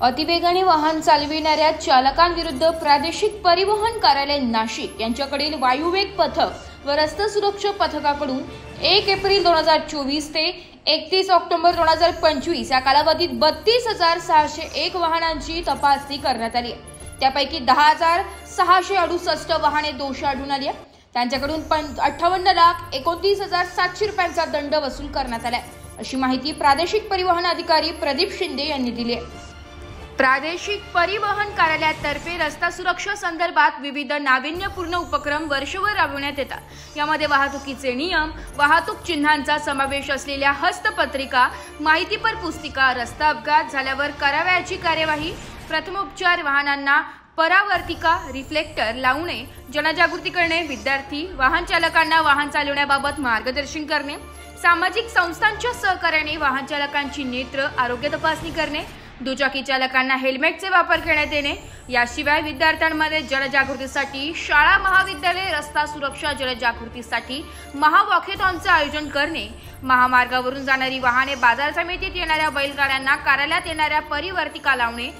अतिवेगाने वाहन चालविणाऱ्या चालकांविरुद्ध प्रादेशिक परिवहन कार्यालय नाशिक यांच्याकडील वायुवेग पथक व रस्ते सुरक्षा पथकाकडून 1 एप्रिल 2024 ते 31 ऑक्टोबर 2025 या कालावधीत 32,601 वाहनांची तपासणी करण्यात आली आहे। त्यापैकी 10,668 वाहने दोषी आढळून आली आहे। त्यांच्याकडून 58,29,700 रुपयांचा दंड वसूल करण्यात आला आहे, अशी माहिती प्रादेशिक परिवहन अधिकारी प्रदीप शिंदे यांनी दिली आहे। प्रादेशिक परिवहन कार्यालयातर्फे रस्ता सुरक्षा संदर्भात विविध नाविन्यपूर्ण उपक्रम वर्षभर राबवण्यात येतात। यामध्ये वाहतुकीचे नियम, वाहतूक चिन्हांचा समावेश असलेल्या हस्तपत्रिका, माहितीपर पुस्तिका, रस्ता अपघात झाल्यावर करावयाची कार्यवाही, प्रथमोपचार, वाहनांना परावर्तिका रिफ्लेक्टर लावणे, जनजागृती करणे, विद्यार्थी वाहन चालकांना वाहन चालवण्याबाबत मार्गदर्शन करणे, सामाजिक संस्थांच्या सहकार्याने वाहन चालकांची नेत्र आरोग्य तपासणी करणे, दुचाकी चालकांना हेल्मेटचे वापर करण्यात येणे। याशिवाय विद्यार्थ्यांमध्ये जनजागृतीसाठी शाळा महाविद्यालय रस्ता सुरक्षा जनजागृतीसाठी महावॉकेथॉनचे आयोजन करणे, महामार्गावरून जाणारी वाहने, बाजार समितीत येणाऱ्या बैलगाड्यांना कार्यालयात येणाऱ्या परिवर्तिका लावणे,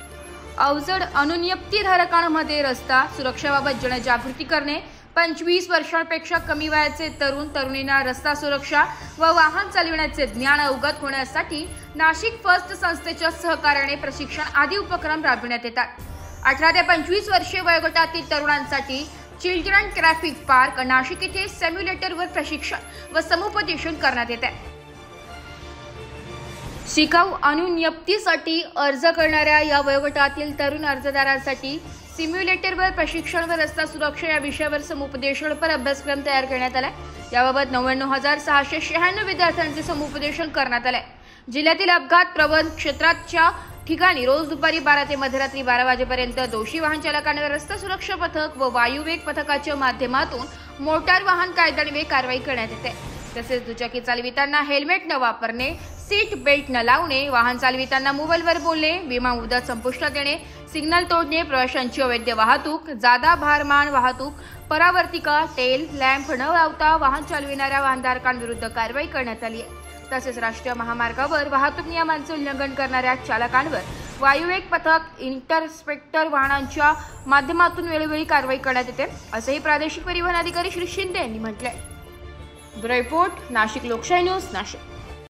अवजड अनुज्ञप्तीधारकांमध्ये रस्ता सुरक्षेबाबत जनजागृती करणे, 25 वर्षांपेक्षा कमी वयाचे तरुण तरुणींना रस्ता सुरक्षा व वाहन चालविण्याचे ज्ञान अवगत होण्यासाठी नाशिक फर्स्ट संस्थेच्या सहकार्याने प्रशिक्षण आदी उपक्रम राबविण्यात येतात। 18 ते 25 वर्षे वयोगटातील तरुणांसाठी चिल्ड्रन ट्रॅफिक पार्क नाशिक येथे सिम्युलेटरवर प्रशिक्षण व समुपदेशन करण्यात येते। शिकाऊ अनुज्ञप्तीसाठी अर्ज करणाऱ्या या वयोगटातील तरुण अर्जदारांसाठी सिम्युलेटरवर प्रशिक्षण व रस्ता सुरक्षा या विषयावर समुपदेशनपर अभ्यासक्रम तयार करण्यात आला। याबाबत 99,696 विद्यार्थ्यांचे समुपदेशन करण्यात आले। जिल्ह्यातील अपघात प्रवण क्षेत्राच्या ठिकाणी रोज दुपारी 12 ते मध्यरात्री 12 वाजेपर्यंत दोषी वाहन चालकांवर रस्ता सुरक्षा पथक व वायुवेग पथकाच्या माध्यमातून मोटार वाहन कायद्यान्वये कारवाई करण्यात येते। तसेच दुचाकी चालविताना हेल्मेट न वापरणे, सीट बेल्ट न लावणे, वाहन चालविताना मोबाईलवर बोलणे, विमा मुदत संपुष्टात येणे, सिग्नल तोडणे, प्रवाशांची अवैध वाहतूक, जादा भारमान वाहतूक, परावर्तिका, टेल लॅम्प न लावता वाहन चालविणाऱ्या वाहनधारकांविरुद्ध कारवाई करण्यात आली आहे। तसेच राष्ट्रीय महामार्गावर वाहतूक नियमांचे उल्लंघन करणाऱ्या चालकांवर वायुवेग पथक इंटरस्पेक्टर वाहनांच्या माध्यमातून वेळोवेळी कारवाई करण्यात येते, असेही प्रादेशिक परिवहन अधिकारी श्री शिंदे यांनी म्हटले आहे। ब्युरो रिपोर्ट, नाशिक लोकशाही न्यूज, नाशिक।